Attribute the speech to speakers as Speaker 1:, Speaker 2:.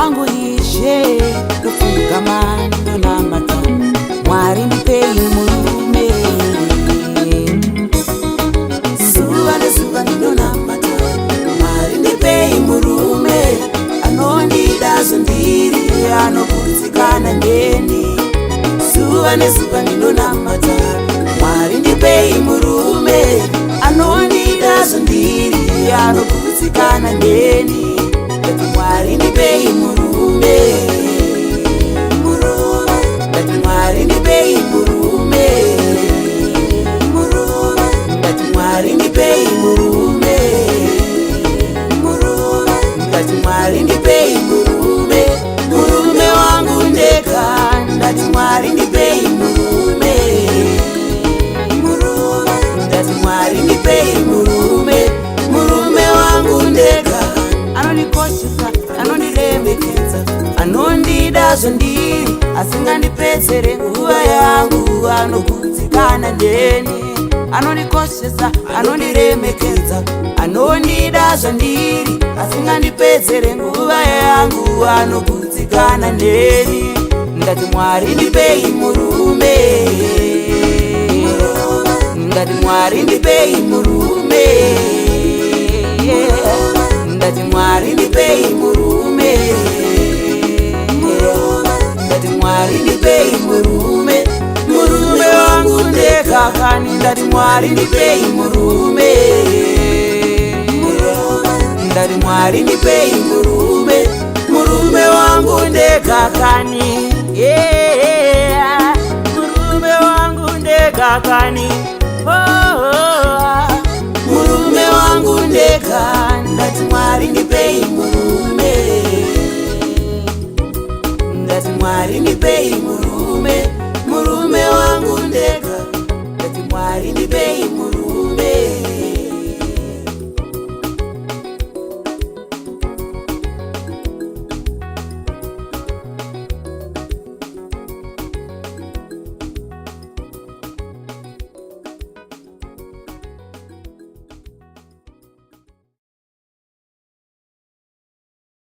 Speaker 1: wangu Ishe kufungama ndonamata Mwari ndipei murume Zuva nezuva ndonamata Mwari ndipei murume anondida zvandiri anokurudzikana neni Zuva nezuva ndonamata Mwari ndipei murume anondida zvandiri anokurudzikana neni Mwari ndipei murume Ndati Mwari ndipei murume Ndati Mwari ndipei murume Ndati Mwari ndipei murume Murume wangu ndeka Ndati Mwari ndipei murume Ndati Mwari ndipei murume Murume wangu ndeka Anondikoshesa, anondiremekedza Anondida zvandiri asingandipedzere nguva yangu Anokurudzikana neni Anondikoshesa, anondiremekedza Anondida zvandiri asingandipedzere nguva yangu Anokurudzikana neni Ndati Mwari ndipei murume Ndati Mwari ndipei murume Ndati Mwari ndipei murume Ndati Mwari ndipei murume Murume wangu ndekakani Ndati Mwari ndipei murume Ndati Mwari ndipei murume Murume wangu ndekakani Murume wangu ndekakani Murume wangu ndeka Ndati Mwari ndipei murume